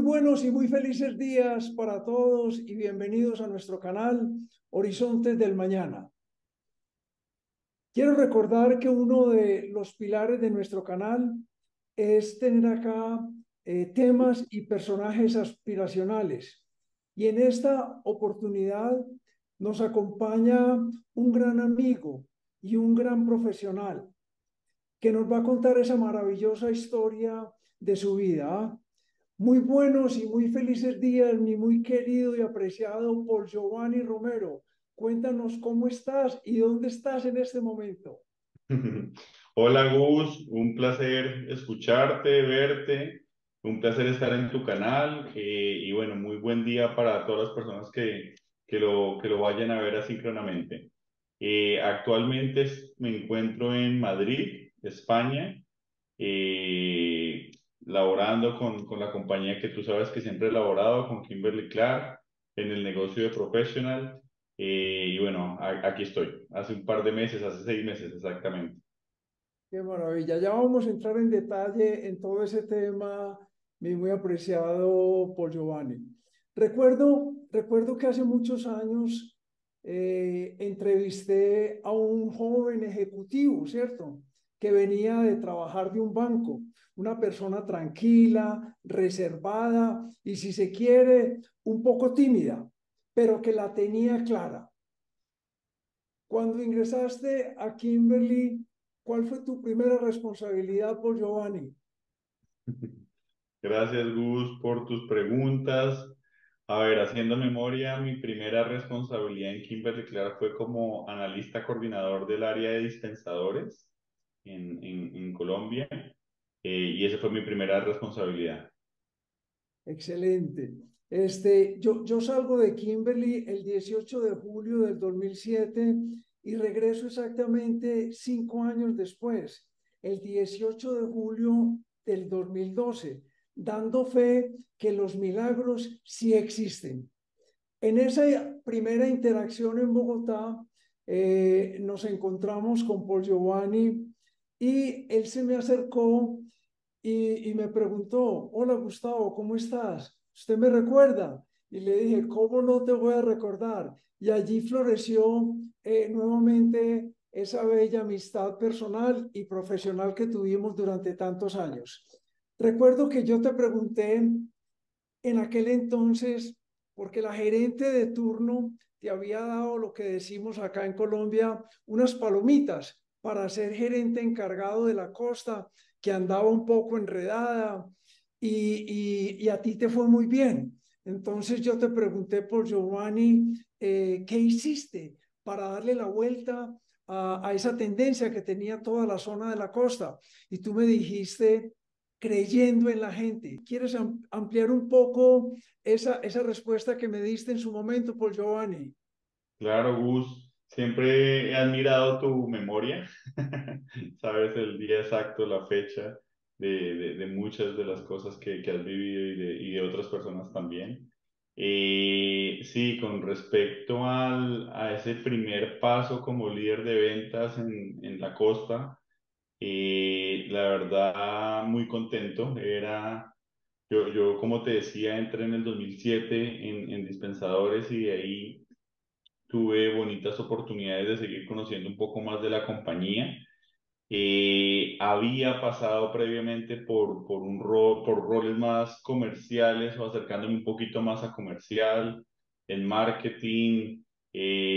buenos y muy felices días para todos y bienvenidos a nuestro canal Horizontes del Mañana. Quiero recordar que uno de los pilares de nuestro canal es tener acá temas y personajes aspiracionales. Y en esta oportunidad nos acompaña un gran amigo y un gran profesional que nos va a contar esa maravillosa historia de su vida. Muy buenos y muy felices días, mi muy querido y apreciado Paul Giovanni Romero. Cuéntanos cómo estás y dónde estás en este momento. Hola Gus, un placer escucharte, verte, un placer estar en tu canal y bueno, muy buen día para todas las personas que lo vayan a ver asíncronamente. Actualmente me encuentro en Madrid, España, eh, laborando con la compañía que tú sabes que siempre he laborado, con Kimberly Clark, en el negocio de Professional. Y bueno, aquí estoy, hace un par de meses, hace 6 meses exactamente. Qué maravilla. Ya vamos a entrar en detalle en todo ese tema, mi muy apreciado Paul Giovanni. Recuerdo que hace muchos años entrevisté a un joven ejecutivo, ¿cierto? Que venía de trabajar de un banco, una persona tranquila, reservada y, si se quiere, un poco tímida, pero que la tenía clara. Cuando ingresaste a Kimberly, ¿cuál fue tu primera responsabilidad por Giovanni? Gracias, Gus, por tus preguntas. A ver, haciendo memoria, mi primera responsabilidad en Kimberly Clark fue como analista coordinador del área de dispensadores en Colombia, y esa fue mi primera responsabilidad. Excelente. Yo salgo de Kimberly el 18 de julio del 2007 y regreso exactamente 5 años después, el 18 de julio del 2012, dando fe que los milagros sí existen. En esa primera interacción en Bogotá, nos encontramos con Paul Giovanni y él se me acercó y me preguntó: hola Gustavo, ¿cómo estás? ¿Usted me recuerda? Y le dije: ¿cómo no te voy a recordar? Y allí floreció nuevamente esa bella amistad personal y profesional que tuvimos durante tantos años. Recuerdo que yo te pregunté en aquel entonces, porque la gerente de turno te había dado lo que decimos acá en Colombia, unas palomitas para ser gerente encargado de la costa, que andaba un poco enredada y a ti te fue muy bien. Entonces yo te pregunté por Giovanni, ¿qué hiciste para darle la vuelta a esa tendencia que tenía toda la zona de la costa? Y tú me dijiste: creyendo en la gente. ¿Quieres ampliar un poco esa respuesta que me diste en su momento, Paul Giovanni? Claro, Gus, siempre he admirado tu memoria. Sabes el día exacto, la fecha de muchas de las cosas que has vivido y de otras personas también. Sí, con respecto a ese primer paso como líder de ventas en la costa, la verdad, muy contento. Yo, como te decía, entré en el 2007 en dispensadores y de ahí tuve bonitas oportunidades de seguir conociendo un poco más de la compañía. Había pasado previamente por roles más comerciales o acercándome un poquito más a comercial, en marketing,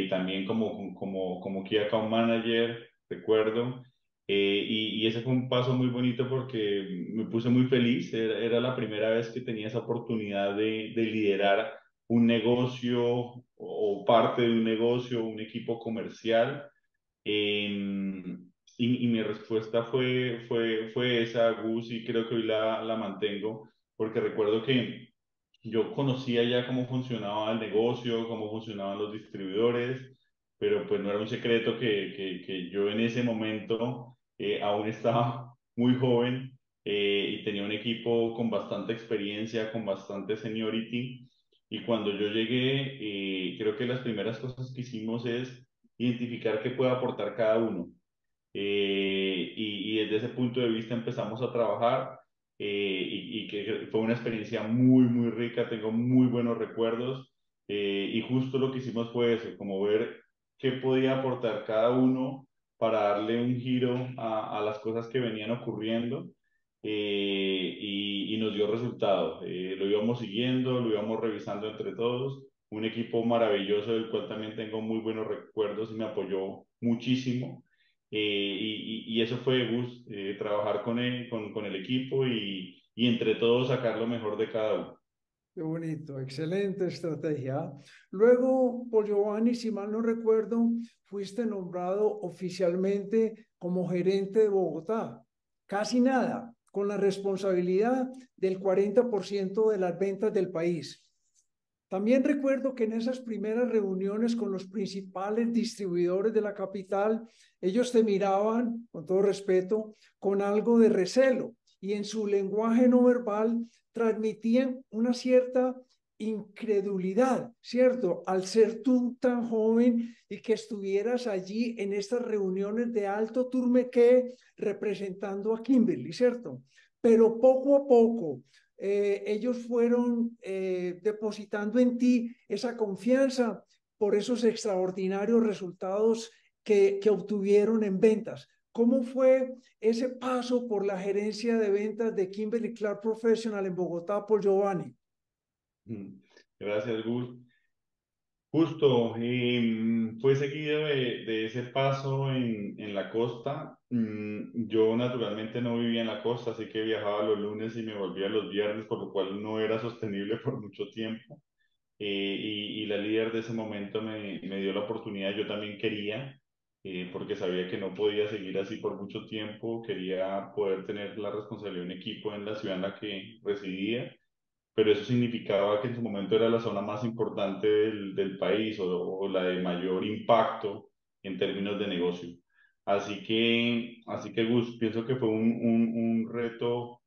también como Key Account Manager, recuerdo. Y ese fue un paso muy bonito porque me puse muy feliz. Era la primera vez que tenía esa oportunidad de liderar un negocio o parte de un negocio, un equipo comercial. Y mi respuesta fue esa, Gus, y creo que hoy la mantengo, porque recuerdo que yo conocía ya cómo funcionaba el negocio, cómo funcionaban los distribuidores, pero pues no era un secreto que yo en ese momento aún estaba muy joven, y tenía un equipo con bastante experiencia, con bastante seniority. Y cuando yo llegué, creo que las primeras cosas que hicimos es identificar qué puede aportar cada uno. Y desde ese punto de vista empezamos a trabajar. y que fue una experiencia muy, muy rica, tengo muy buenos recuerdos y justo lo que hicimos fue eso, como ver qué podía aportar cada uno para darle un giro a las cosas que venían ocurriendo y nos dio resultado. Lo íbamos siguiendo, lo íbamos revisando entre todos. Un equipo maravilloso del cual también tengo muy buenos recuerdos y me apoyó muchísimo. Y eso fue, Gus, trabajar con con el equipo y entre todos sacar lo mejor de cada uno. Qué bonito, excelente estrategia. Luego, por Giovanni, si mal no recuerdo, fuiste nombrado oficialmente como gerente de Bogotá. Casi nada, con la responsabilidad del 40% de las ventas del país. También recuerdo que en esas primeras reuniones con los principales distribuidores de la capital, ellos te miraban, con todo respeto, con algo de recelo y en su lenguaje no verbal transmitían una cierta incredulidad, ¿cierto? Al ser tú tan joven y que estuvieras allí en estas reuniones de alto turmequé representando a Kimberly, ¿cierto? Pero poco a poco ellos fueron depositando en ti esa confianza por esos extraordinarios resultados que obtuvieron en ventas. ¿Cómo fue ese paso por la gerencia de ventas de Kimberly Clark Professional en Bogotá por Giovanni? Mm. Gracias, Gus. Justo, fue seguido de ese paso en la costa. Yo naturalmente no vivía en la costa, así que viajaba los lunes y me volvía los viernes, por lo cual no era sostenible por mucho tiempo. Y la líder de ese momento me dio la oportunidad, yo también quería, porque sabía que no podía seguir así por mucho tiempo, quería poder tener la responsabilidad de un equipo en la ciudad en la que residía, pero eso significaba que en su momento era la zona más importante del país o la de mayor impacto en términos de negocio. Así que Gus, pienso que fue un reto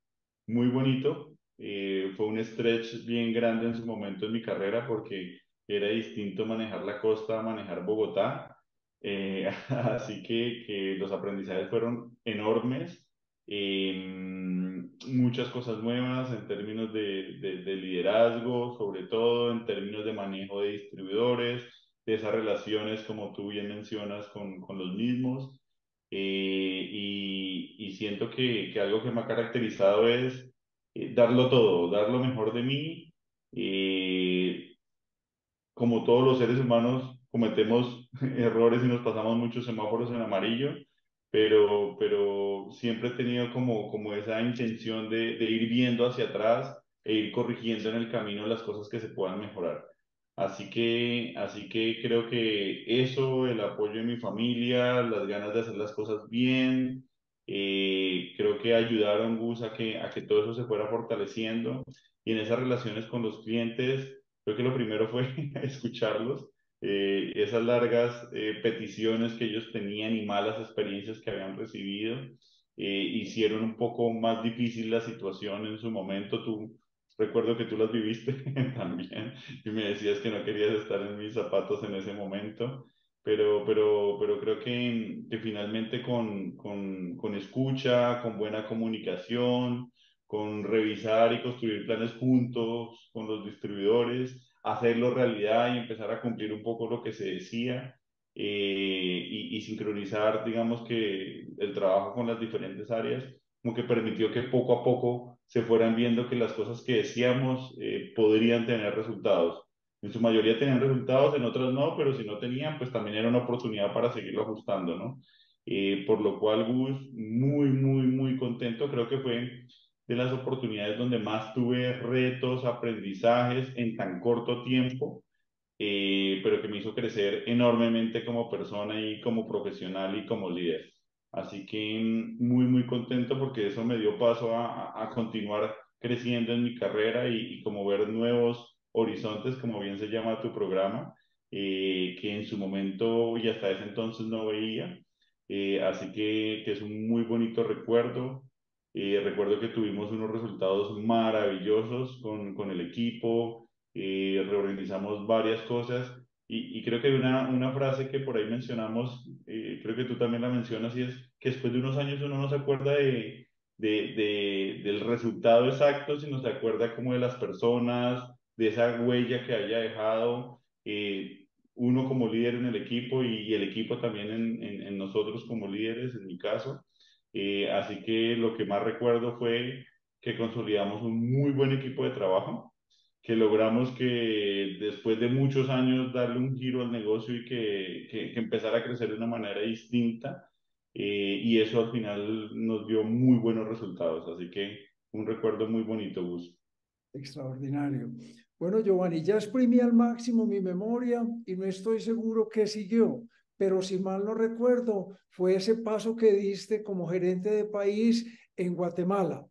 muy bonito. Fue un stretch bien grande en su momento en mi carrera porque era distinto manejar la costa a manejar Bogotá. Así que los aprendizajes fueron enormes. Muchas cosas nuevas en términos de liderazgo, sobre todo en términos de manejo de distribuidores, de esas relaciones, como tú bien mencionas, con los mismos. Y siento que algo que me ha caracterizado es darlo todo, dar lo mejor de mí. Como todos los seres humanos, cometemos errores y nos pasamos muchos semáforos en amarillo, pero siempre he tenido como esa intención de ir viendo hacia atrás e ir corrigiendo en el camino las cosas que se puedan mejorar. Así que creo que eso, el apoyo de mi familia, las ganas de hacer las cosas bien, creo que ayudaron, Gus, a que todo eso se fuera fortaleciendo. Y en esas relaciones con los clientes, creo que lo primero fue escucharlos, esas largas peticiones que ellos tenían y malas experiencias que habían recibido, hicieron un poco más difícil la situación en su momento. Recuerdo que tú las viviste también y me decías que no querías estar en mis zapatos en ese momento, pero creo que finalmente con escucha, con buena comunicación, con revisar y construir planes juntos con los distribuidores, hacerlo realidad y empezar a cumplir un poco lo que se decía y sincronizar, digamos que el trabajo con las diferentes áreas, como que permitió que poco a poco se fueran viendo que las cosas que decíamos podrían tener resultados. En su mayoría tenían resultados, en otras no, pero si no tenían, pues también era una oportunidad para seguirlo ajustando, ¿no? Por lo cual, Gus, muy, muy, muy contento. Creo que fue de las oportunidades donde más tuve retos, aprendizajes en tan corto tiempo, pero que me hizo crecer enormemente como persona y como profesional y como líder. Así que muy, muy contento porque eso me dio paso a continuar creciendo en mi carrera y como ver nuevos horizontes, como bien se llama tu programa, que en su momento y hasta ese entonces no veía. Así que es un muy bonito recuerdo. Recuerdo que tuvimos unos resultados maravillosos con el equipo, reorganizamos varias cosas y creo que hay una frase que por ahí mencionamos, creo que tú también la mencionas y es que después de unos años uno no se acuerda del resultado exacto, sino se acuerda como de las personas, de esa huella que haya dejado uno como líder en el equipo y el equipo también en nosotros como líderes, en mi caso. Así que lo que más recuerdo fue que consolidamos un muy buen equipo de trabajo, que logramos que después de muchos años darle un giro al negocio y que empezara a crecer de una manera distinta. Y eso al final nos dio muy buenos resultados. Así que un recuerdo muy bonito, Gus. Extraordinario. Bueno, Giovanni, ya exprimí al máximo mi memoria y no estoy seguro qué siguió, pero si mal no recuerdo, fue ese paso que diste como gerente de país en Guatemala.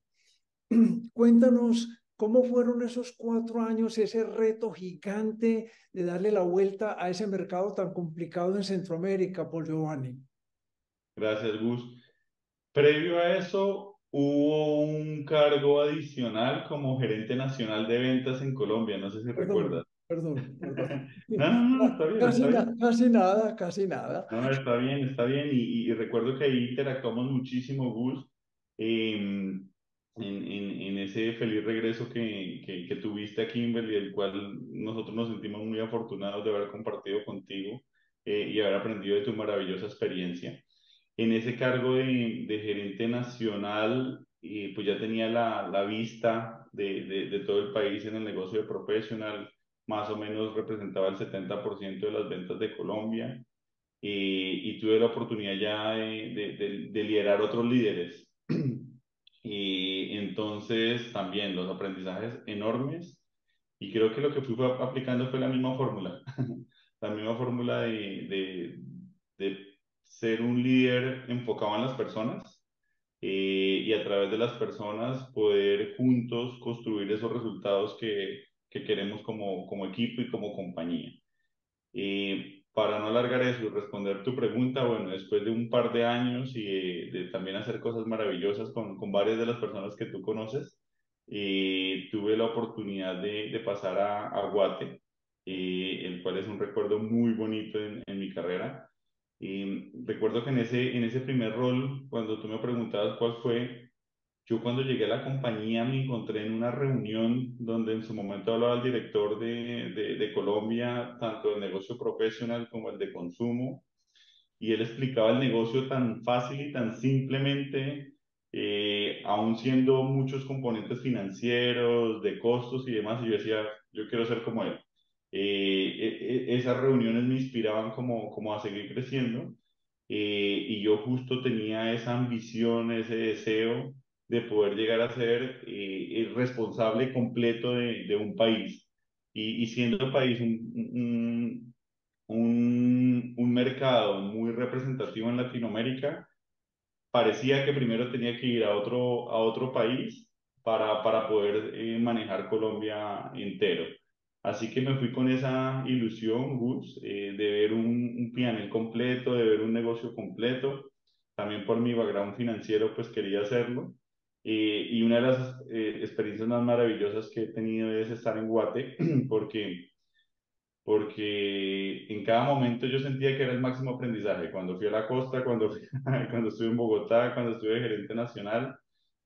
Cuéntanos cómo fueron esos 4 años, ese reto gigante de darle la vuelta a ese mercado tan complicado en Centroamérica, por Giovanni. Gracias, Gus. Previo a eso, hubo un cargo adicional como gerente nacional de ventas en Colombia. No sé si Perdón, recuerdas. perdón, perdón. No, no, no, está bien, Casi, está bien. casi nada, casi nada. No, está bien, está bien. Y recuerdo que ahí interactuamos muchísimo, Gus, en ese feliz regreso que tuviste a Kimberly, el cual nosotros nos sentimos muy afortunados de haber compartido contigo y haber aprendido de tu maravillosa experiencia. En ese cargo de gerente nacional, pues ya tenía la vista de todo el país en el negocio de profesional, más o menos representaba el 70% de las ventas de Colombia y tuve la oportunidad ya de liderar otros líderes. Y entonces también los aprendizajes enormes y creo que lo que fui aplicando fue la misma fórmula, la misma fórmula de ser un líder enfocado en las personas y a través de las personas poder juntos construir esos resultados que queremos como equipo y como compañía. Para no alargar eso y responder tu pregunta, bueno, después de un par de años y de también hacer cosas maravillosas con varias de las personas que tú conoces, tuve la oportunidad de pasar a Guate, el cual es un recuerdo muy bonito en mi carrera. Y recuerdo que en ese primer rol, cuando tú me preguntabas cuál fue, yo cuando llegué a la compañía me encontré en una reunión donde en su momento hablaba el director de Colombia, tanto del negocio profesional como el de consumo, y él explicaba el negocio tan fácil y tan simplemente, aún siendo muchos componentes financieros, de costos y demás, y yo decía, yo quiero ser como él. Esas reuniones me inspiraban como a seguir creciendo y yo justo tenía esa ambición, ese deseo de poder llegar a ser el responsable completo de un país. Y siendo el país un mercado muy representativo en Latinoamérica, parecía que primero tenía que ir a otro país para poder manejar Colombia entero. Así que me fui con esa ilusión, Gus, de ver un P&L completo, de ver un negocio completo. También por mi background financiero, pues quería hacerlo. Y una de las experiencias más maravillosas que he tenido es estar en Guate, porque en cada momento yo sentía que era el máximo aprendizaje. Cuando fui a la costa, cuando estuve en Bogotá, cuando estuve de gerente nacional,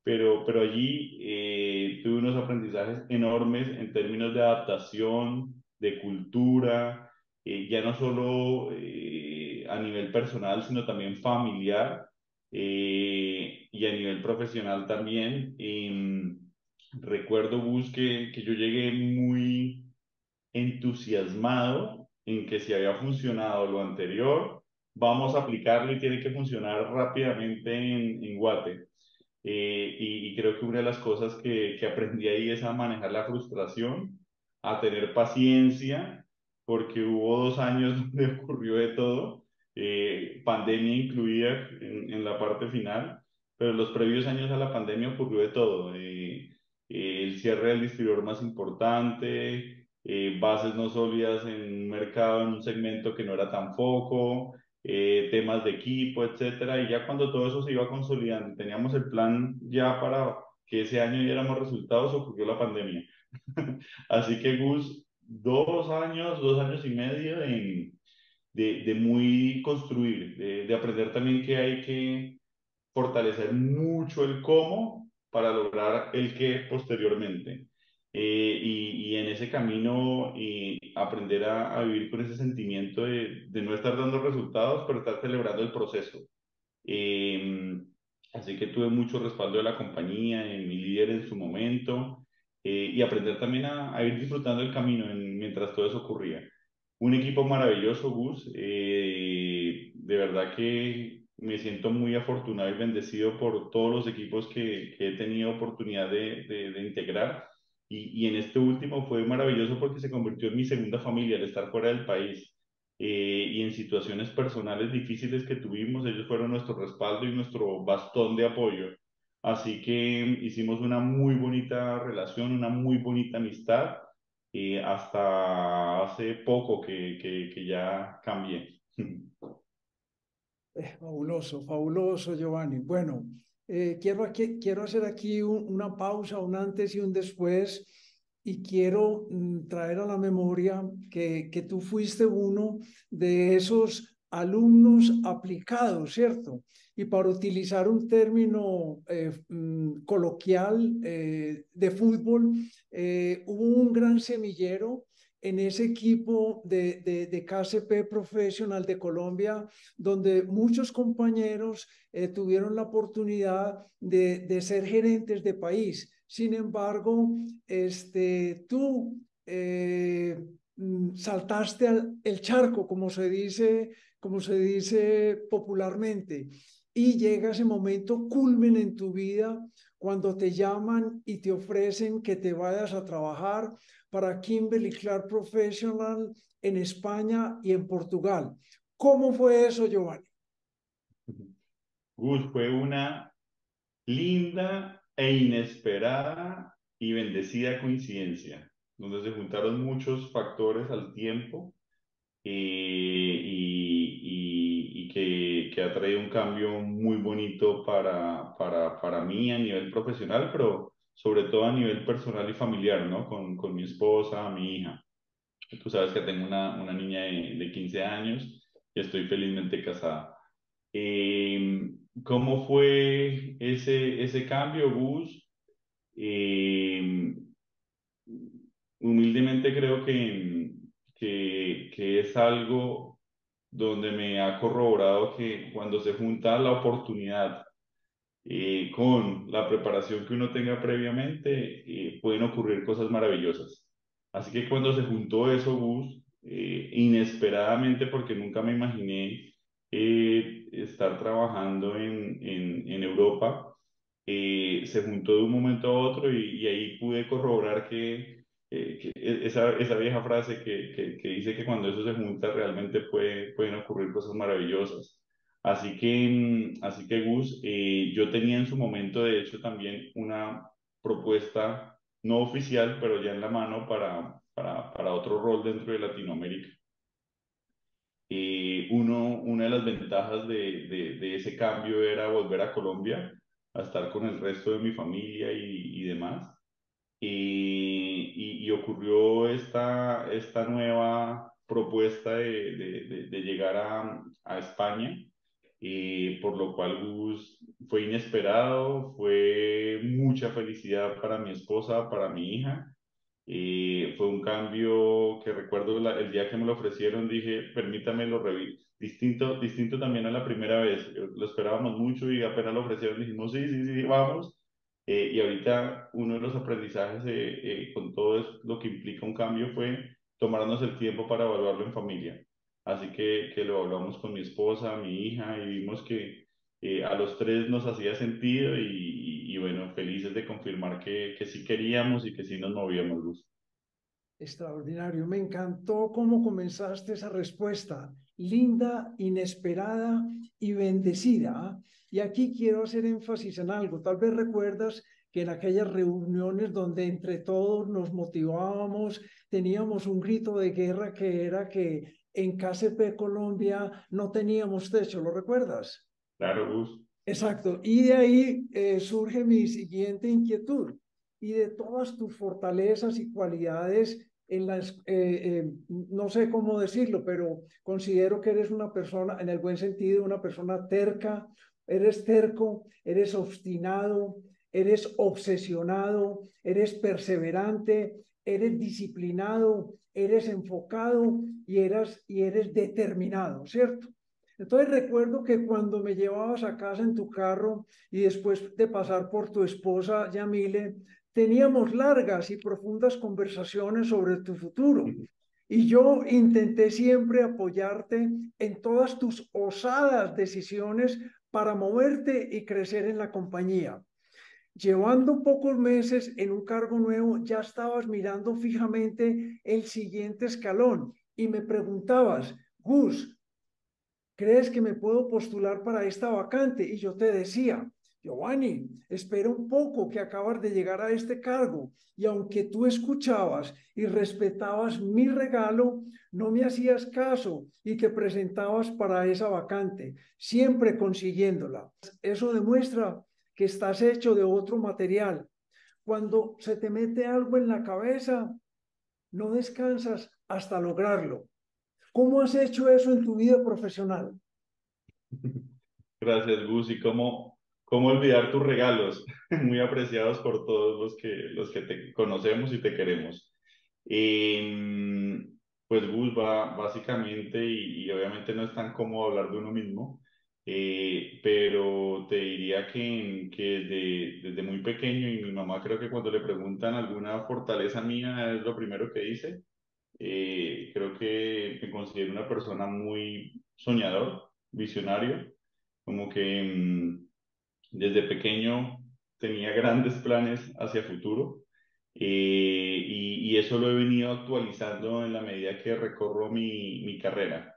pero allí tuve unos aprendizajes enormes en términos de adaptación, de cultura, ya no solo a nivel personal, sino también familiar y a nivel profesional también. Recuerdo, Gus, que yo llegué muy entusiasmado en que si había funcionado lo anterior, vamos a aplicarlo y tiene que funcionar rápidamente en Guate. Y creo que una de las cosas que aprendí ahí es a manejar la frustración, a tener paciencia, porque hubo 2 años donde ocurrió de todo, pandemia incluida en la parte final, pero los previos años a la pandemia ocurrió de todo. El cierre del distribuidor más importante, bases no sólidas en un mercado, en un segmento que no era tan foco, temas de equipo, etcétera. Y ya cuando todo eso se iba consolidando y teníamos el plan ya para que ese año diéramos resultados, ocurrió la pandemia. Así que Gus, 2 años, 2 años y medio de muy construir, de aprender también que hay que fortalecer mucho el cómo para lograr el qué posteriormente. Y en ese camino aprender a vivir con ese sentimiento de no estar dando resultados, pero estar celebrando el proceso. Eh, Así que tuve mucho respaldo de la compañía, de mi líder en su momento, y aprender también a ir disfrutando el camino mientras todo eso ocurría. Un equipo maravilloso, Gus. De verdad que me siento muy afortunado y bendecido por todos los equipos que he tenido oportunidad de integrar. Y en este último fue maravilloso porque se convirtió en mi segunda familia al estar fuera del país. Y en situaciones personales difíciles que tuvimos, ellos fueron nuestro respaldo y nuestro bastón de apoyo. Así que hicimos una muy bonita relación, una muy bonita amistad, hasta hace poco que ya cambié. Fabuloso, fabuloso, Giovanni. Bueno, quiero hacer aquí una pausa, un antes y un después, y quiero traer a la memoria que tú fuiste uno de esos alumnos aplicados, ¿cierto? Y para utilizar un término coloquial de fútbol, hubo un gran semillero en ese equipo de KCP Professional de Colombia, donde muchos compañeros tuvieron la oportunidad de ser gerentes de país. Sin embargo, tú saltaste el charco, como se dice popularmente, y llega ese momento culmen en tu vida cuando te llaman y te ofrecen que te vayas a trabajar para Kimberly Clark Professional en España y en Portugal. ¿Cómo fue eso, Giovanni? Gus, fue una linda e inesperada y bendecida coincidencia, donde se juntaron muchos factores al tiempo, y que ha traído un cambio muy bonito para mí a nivel profesional, pero sobre todo a nivel personal y familiar, ¿no? Con mi esposa, mi hija. Tú sabes que tengo una niña de 15 años y estoy felizmente casada. ¿Cómo fue ese cambio, Gus? Eh, Humildemente creo que es algo donde me ha corroborado que cuando se junta la oportunidad con la preparación que uno tenga previamente, pueden ocurrir cosas maravillosas. Así que cuando se juntó eso, Gus, inesperadamente, porque nunca me imaginé estar trabajando en Europa, se juntó de un momento a otro y ahí pude corroborar esa vieja frase que dice que cuando eso se junta realmente pueden ocurrir cosas maravillosas. Así que Gus, yo tenía en su momento, de hecho, también una propuesta no oficial, pero ya en la mano para otro rol dentro de Latinoamérica. Una de las ventajas de ese cambio era volver a Colombia, a estar con el resto de mi familia y demás. Y ocurrió esta nueva propuesta de llegar a España, por lo cual Gus, fue inesperado, fue mucha felicidad para mi esposa, para mi hija. Fue un cambio que recuerdo el día que me lo ofrecieron, dije, permítame lo reviso. Distinto también a la primera vez. Lo esperábamos mucho y apenas lo ofrecieron dijimos, sí, sí, sí, vamos. Y ahorita uno de los aprendizajes, con todo lo que implica un cambio, fue tomarnos el tiempo para evaluarlo en familia. Así que lo hablamos con mi esposa, mi hija, y vimos que a los tres nos hacía sentido y bueno, felices de confirmar que sí queríamos y que sí nos movíamos, Luz. Extraordinario. Me encantó cómo comenzaste esa respuesta. Linda, inesperada y bendecida. ¿Ah? Y aquí quiero hacer énfasis en algo. Tal vez recuerdas que en aquellas reuniones donde entre todos nos motivábamos, teníamos un grito de guerra que era que en KCP Colombia no teníamos techo. ¿Lo recuerdas? Claro, Luz. Exacto. Y de ahí surge mi siguiente inquietud. Y de todas tus fortalezas y cualidades, no sé cómo decirlo, pero considero que eres una persona, en el buen sentido, una persona terca, eres terco, eres obstinado, eres obsesionado, eres perseverante, eres disciplinado, eres enfocado y eres determinado, ¿cierto? Entonces recuerdo que cuando me llevabas a casa en tu carro y después de pasar por tu esposa Yamile, teníamos largas y profundas conversaciones sobre tu futuro. Y yo intenté siempre apoyarte en todas tus osadas decisiones para moverte y crecer en la compañía. Llevando pocos meses en un cargo nuevo, ya estabas mirando fijamente el siguiente escalón y me preguntabas, Gus, ¿crees que me puedo postular para esta vacante? Y yo te decía, Giovanni, espera un poco que acabas de llegar a este cargo. Y aunque tú escuchabas y respetabas mi regalo, no me hacías caso y te presentabas para esa vacante, siempre consiguiéndola. Eso demuestra que estás hecho de otro material. Cuando se te mete algo en la cabeza, no descansas hasta lograrlo. ¿Cómo has hecho eso en tu vida profesional? Gracias, Gus. Y cómo olvidar tus regalos, muy apreciados por todos los que te conocemos y te queremos. Pues Gus va básicamente, y obviamente no es tan cómodo hablar de uno mismo, pero te diría que desde muy pequeño, y mi mamá creo que cuando le preguntan alguna fortaleza mía es lo primero que dice, creo que me considero una persona muy soñador, visionario, como que desde pequeño tenía grandes planes hacia futuro, y eso lo he venido actualizando en la medida que recorro mi carrera.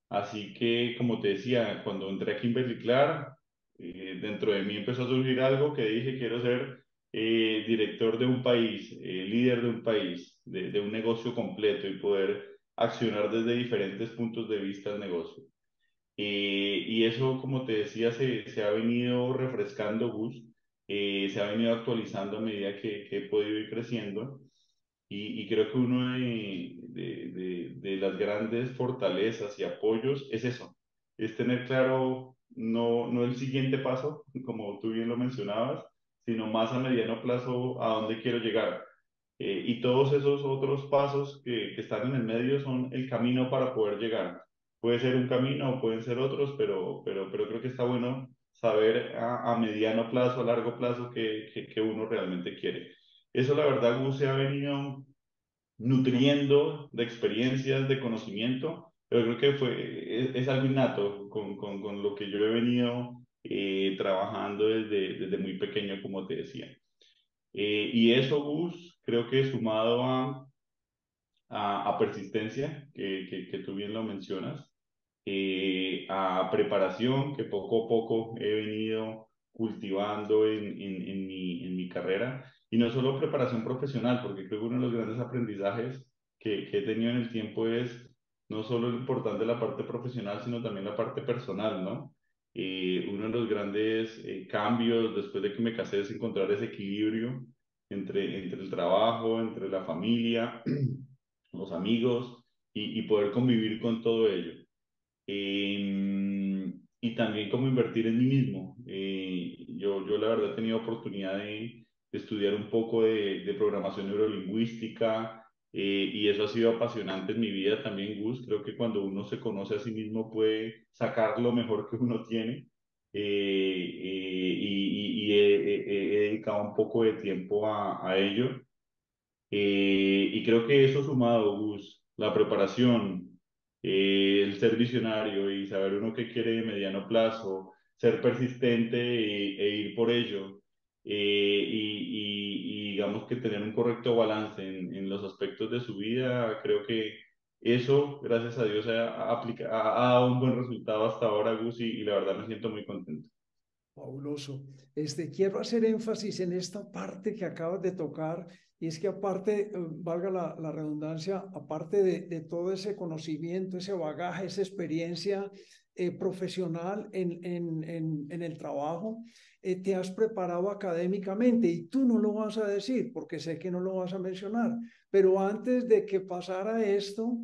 Así que, como te decía, cuando entré a Kimberly Clark, dentro de mí empezó a surgir algo que dije, quiero ser director de un país, líder de un país, de un negocio completo y poder accionar desde diferentes puntos de vista el negocio. Y eso, como te decía, se ha venido refrescando, Gus, se ha venido actualizando a medida que he podido ir creciendo. Y creo que uno de las grandes fortalezas y apoyos es eso, es tener claro no el siguiente paso, como tú bien lo mencionabas, sino más a mediano plazo a dónde quiero llegar. Y todos esos otros pasos que están en el medio son el camino para poder llegar. Puede ser un camino o pueden ser otros, pero creo que está bueno saber a mediano plazo, a largo plazo, que uno realmente quiere. Eso, la verdad, Gus, se ha venido nutriendo de experiencias, de conocimiento, pero creo que es algo innato con lo que yo he venido trabajando desde muy pequeño, como te decía. Y eso, Gus, creo que sumado a persistencia, que tú bien lo mencionas, a preparación que poco a poco he venido cultivando en mi carrera. Y no solo preparación profesional, porque creo que uno de los grandes aprendizajes que he tenido en el tiempo es no solo lo importante de la parte profesional, sino también la parte personal, ¿no? Uno de los grandes cambios después de que me casé es encontrar ese equilibrio entre el trabajo, entre la familia, los amigos y poder convivir con todo ello. Y también cómo invertir en mí mismo. Yo la verdad he tenido oportunidad de estudiar un poco de programación neurolingüística, y eso ha sido apasionante en mi vida también, Gus. Creo que cuando uno se conoce a sí mismo puede sacar lo mejor que uno tiene. Y he dedicado un poco de tiempo a ello. Y creo que eso sumado, Gus, la preparación, el ser visionario y saber uno qué quiere de mediano plazo, ser persistente e ir por ello, y digamos que tener un correcto balance en los aspectos de su vida, creo que eso, gracias a Dios, ha dado un buen resultado hasta ahora, Gus, y la verdad me siento muy contento. Fabuloso. Quiero hacer énfasis en esta parte que acabas de tocar, y es que aparte, valga la redundancia, aparte de todo ese conocimiento, ese bagaje, esa experiencia profesional en el trabajo, te has preparado académicamente y tú no lo vas a decir porque sé que no lo vas a mencionar, pero antes de que pasara esto,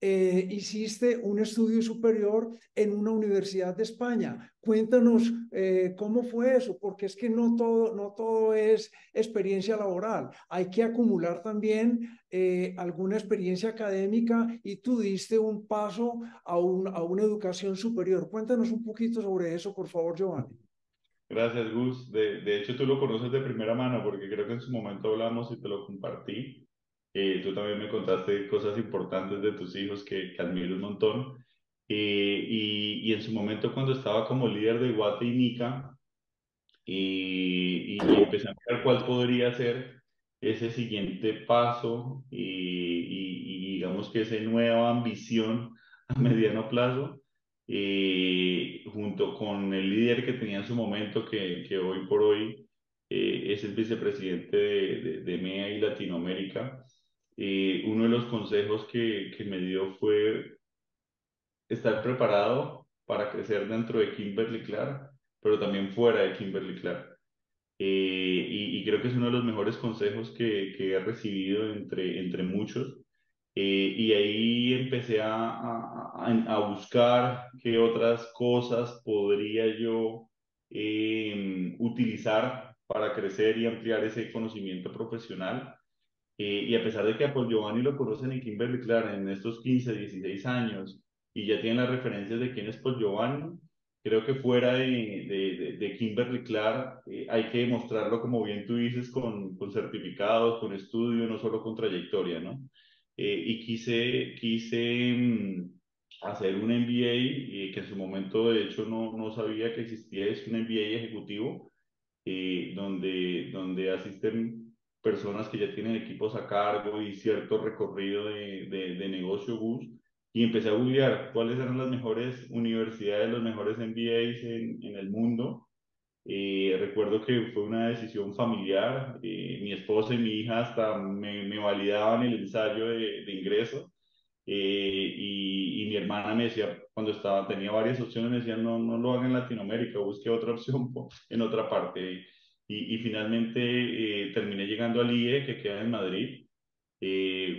hiciste un estudio superior en una universidad de España. Cuéntanos cómo fue eso, porque es que no todo es experiencia laboral. Hay que acumular también alguna experiencia académica y tú diste un paso a una educación superior. Cuéntanos un poquito sobre eso, por favor, Giovanni. Gracias, Gus. De hecho, tú lo conoces de primera mano porque creo que en su momento hablamos y te lo compartí. Tú también me contaste cosas importantes de tus hijos que admiro un montón. Y en su momento, cuando estaba como líder de Guate y Nica, y empecé a ver cuál podría ser ese siguiente paso y digamos que esa nueva ambición a mediano plazo, junto con el líder que tenía en su momento, que hoy por hoy es el vicepresidente de MEA y Latinoamérica. Uno de los consejos que me dio fue estar preparado para crecer dentro de Kimberly-Clark, pero también fuera de Kimberly-Clark. Y creo que es uno de los mejores consejos que he recibido entre muchos. Y ahí empecé a buscar qué otras cosas podría yo utilizar para crecer y ampliar ese conocimiento profesional. Y a pesar de que a Paul Giovanni lo conocen en Kimberly Clark en estos 15, 16 años y ya tienen las referencias de quién es Paul Giovanni, creo que fuera de Kimberly Clark hay que demostrarlo, como bien tú dices, con certificados, con estudio, no solo con trayectoria, ¿no? Y quise hacer un MBA que en su momento de hecho no sabía que existía, es un MBA ejecutivo donde asisten personas que ya tienen equipos a cargo y cierto recorrido de negocio bus. Y empecé a googlear cuáles eran las mejores universidades, los mejores MBAs en el mundo. Recuerdo que fue una decisión familiar. Mi esposa y mi hija hasta me validaban el ensayo de ingreso. Y mi hermana me decía, cuando tenía varias opciones, me decía, no lo haga en Latinoamérica, busque otra opción en otra parte. Y finalmente terminé llegando al IE, que queda en Madrid.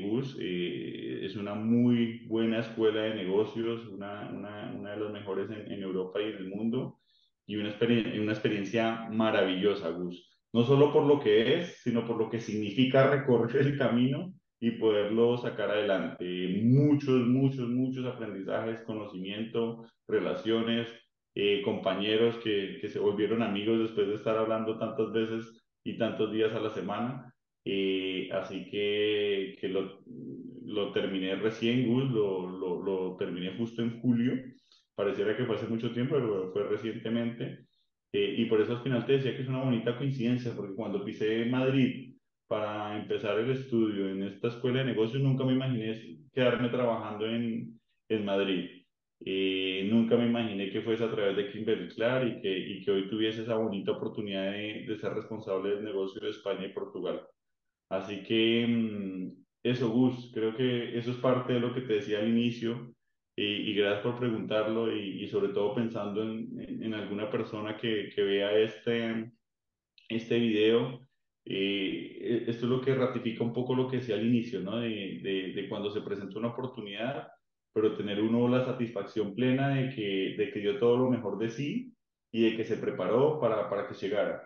Gus es una muy buena escuela de negocios, una de las mejores en Europa y en el mundo, y una experiencia maravillosa, Gus. No solo por lo que es, sino por lo que significa recorrer el camino y poderlo sacar adelante. Muchos aprendizajes, conocimiento, relaciones, compañeros que se volvieron amigos después de estar hablando tantas veces y tantos días a la semana. Así que lo terminé recién, Gus, lo terminé justo en julio. Pareciera que fue hace mucho tiempo, pero fue recientemente. Y por eso al final te decía que es una bonita coincidencia, porque cuando pisé Madrid para empezar el estudio en esta escuela de negocios, nunca me imaginé quedarme trabajando en Madrid. Nunca me imaginé que fuese a través de Kimberly Clark y que hoy tuviese esa bonita oportunidad de ser responsable del negocio de España y Portugal. Así que eso, Gus, creo que eso es parte de lo que te decía al inicio y gracias por preguntarlo y sobre todo pensando en alguna persona que vea este video. Esto es lo que ratifica un poco lo que decía al inicio, ¿no? De cuando se presenta una oportunidad, pero tener uno la satisfacción plena de que dio todo lo mejor de sí y de que se preparó para que llegara.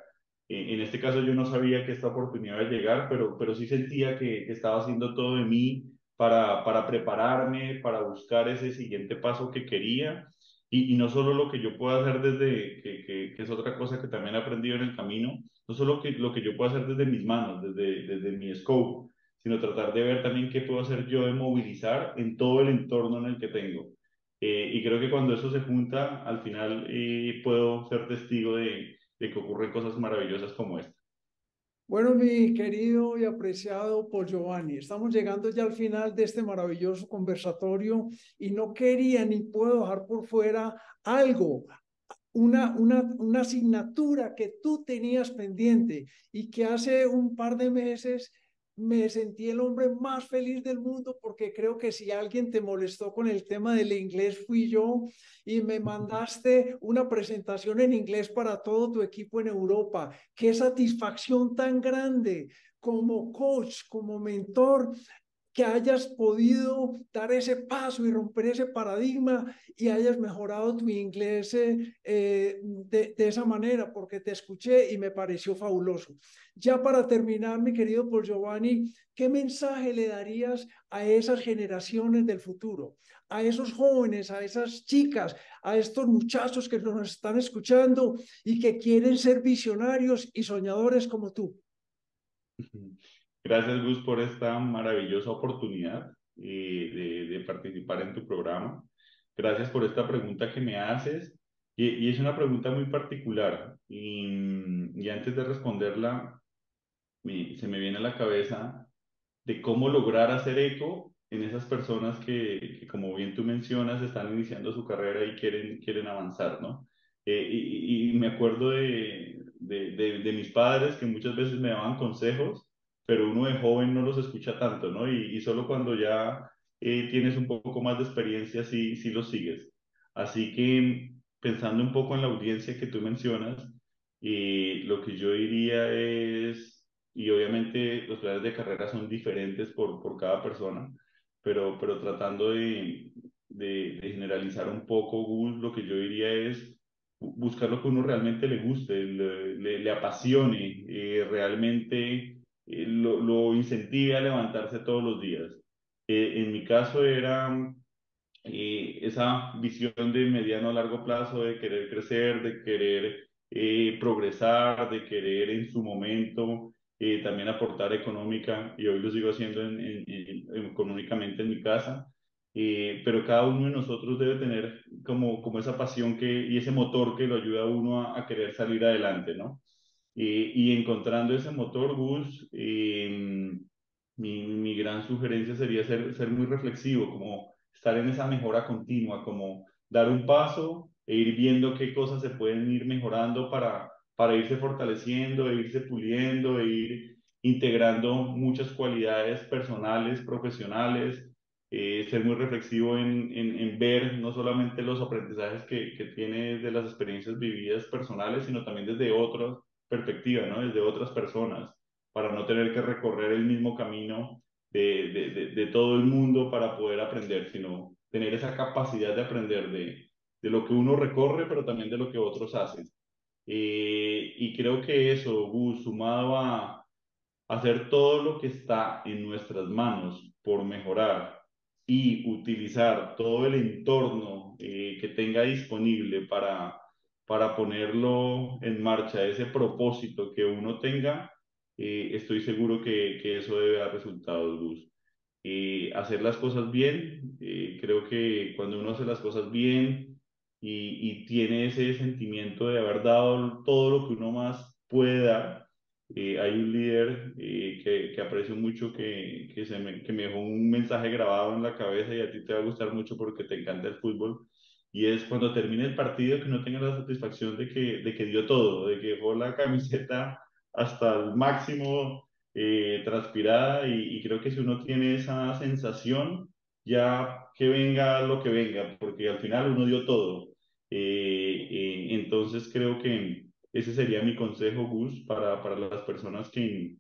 En este caso yo no sabía que esta oportunidad iba a llegar, pero sí sentía que estaba haciendo todo de mí para prepararme, para buscar ese siguiente paso que quería. Y no solo lo que yo puedo hacer que es otra cosa que también he aprendido en el camino, no solo lo que yo puedo hacer desde mis manos, desde mi scope, sino tratar de ver también qué puedo hacer yo de movilizar en todo el entorno en el que tengo. Y creo que cuando eso se junta, al final puedo ser testigo de que ocurren cosas maravillosas como esta. Bueno, mi querido y apreciado Paul Giovanni, estamos llegando ya al final de este maravilloso conversatorio y no quería ni puedo dejar por fuera algo, una asignatura que tú tenías pendiente y que hace un par de meses me sentí el hombre más feliz del mundo porque creo que si alguien te molestó con el tema del inglés fui yo y me mandaste una presentación en inglés para todo tu equipo en Europa. Qué satisfacción tan grande como coach, como mentor que hayas podido dar ese paso y romper ese paradigma y hayas mejorado tu inglés de esa manera, porque te escuché y me pareció fabuloso. Ya para terminar, mi querido Paul Giovanni, ¿qué mensaje le darías a esas generaciones del futuro? A esos jóvenes, a esas chicas, a estos muchachos que nos están escuchando y que quieren ser visionarios y soñadores como tú. Gracias, Gus, por esta maravillosa oportunidad de participar en tu programa. Gracias por esta pregunta que me haces. Y es una pregunta muy particular. Y antes de responderla, se me viene a la cabeza de cómo lograr hacer eco en esas personas que, como bien tú mencionas, están iniciando su carrera y quieren avanzar, ¿no? Y me acuerdo de mis padres que muchas veces me daban consejos, pero uno de joven no los escucha tanto, ¿no? Y solo cuando ya tienes un poco más de experiencia, sí los sigues. Así que pensando un poco en la audiencia que tú mencionas, lo que yo diría es y obviamente los planes de carrera son diferentes por cada persona, pero tratando de generalizar un poco, Gus, lo que yo diría es buscar lo que uno realmente le guste, le apasione, realmente lo incentive a levantarse todos los días. En mi caso era esa visión de mediano a largo plazo, de querer crecer, de querer progresar, de querer en su momento también aportar económica, y hoy lo sigo haciendo económicamente en mi casa, pero cada uno de nosotros debe tener como esa pasión y ese motor que lo ayuda a uno a querer salir adelante, ¿no? Y encontrando ese motor, Gus, mi gran sugerencia sería ser muy reflexivo, como estar en esa mejora continua, como dar un paso e ir viendo qué cosas se pueden ir mejorando para irse fortaleciendo, e irse puliendo, e ir integrando muchas cualidades personales, profesionales, ser muy reflexivo en ver no solamente los aprendizajes que tiene de las experiencias vividas personales, sino también desde otras perspectivas, ¿no? Desde otras personas, para no tener que recorrer el mismo camino de todo el mundo para poder aprender, sino tener esa capacidad de aprender de lo que uno recorre, pero también de lo que otros hacen. Y creo que eso, Gus, sumado a hacer todo lo que está en nuestras manos por mejorar y utilizar todo el entorno que tenga disponible para ponerlo en marcha, ese propósito que uno tenga, estoy seguro que eso debe dar resultados, Luz. Hacer las cosas bien, creo que cuando uno hace las cosas bien y tiene ese sentimiento de haber dado todo lo que uno más puede dar, hay un líder que aprecio mucho que me dejó un mensaje grabado en la cabeza y a ti te va a gustar mucho porque te encanta el fútbol. Y es cuando termine el partido que uno tenga la satisfacción de que dio todo, de que dejó la camiseta hasta el máximo transpirada y creo que si uno tiene esa sensación, ya que venga lo que venga, porque al final uno dio todo. Entonces creo que ese sería mi consejo, Gus, para las personas que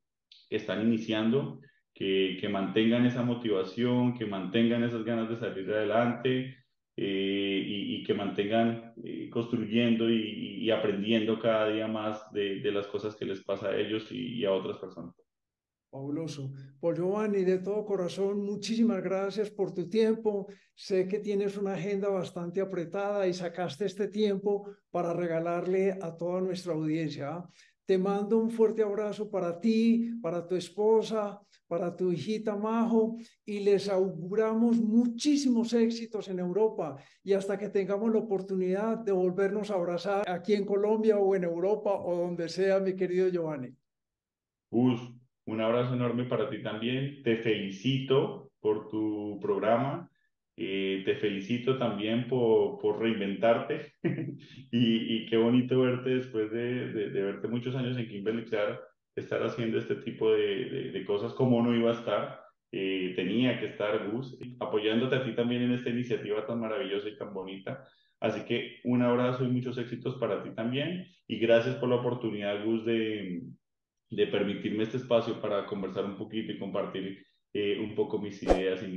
están iniciando, que mantengan esa motivación, que mantengan esas ganas de salir adelante y que mantengan construyendo y aprendiendo cada día más de las cosas que les pasa a ellos y a otras personas. Fabuloso. Pues Giovanni, de todo corazón, muchísimas gracias por tu tiempo. Sé que tienes una agenda bastante apretada y sacaste este tiempo para regalarle a toda nuestra audiencia. ¿Ah? Te mando un fuerte abrazo para ti, para tu esposa, para tu hijita Majo y les auguramos muchísimos éxitos en Europa y hasta que tengamos la oportunidad de volvernos a abrazar aquí en Colombia o en Europa o donde sea, mi querido Giovanni. Gus, un abrazo enorme para ti también. Te felicito por tu programa. Te felicito también por reinventarte. Y qué bonito verte después de verte muchos años en Kimberly Clark, estar haciendo este tipo de cosas. Como no iba a estar? Tenía que estar, Gus, apoyándote a ti también en esta iniciativa tan maravillosa y tan bonita. Así que un abrazo y muchos éxitos para ti también. Y gracias por la oportunidad, Gus, de permitirme este espacio para conversar un poquito y compartir un poco mis ideas y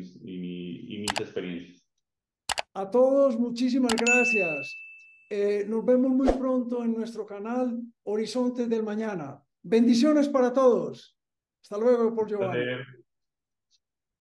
mis experiencias. A todos, muchísimas gracias. Nos vemos muy pronto en nuestro canal Horizontes del Mañana. Bendiciones para todos. Hasta luego, por Un Giovanni. placer.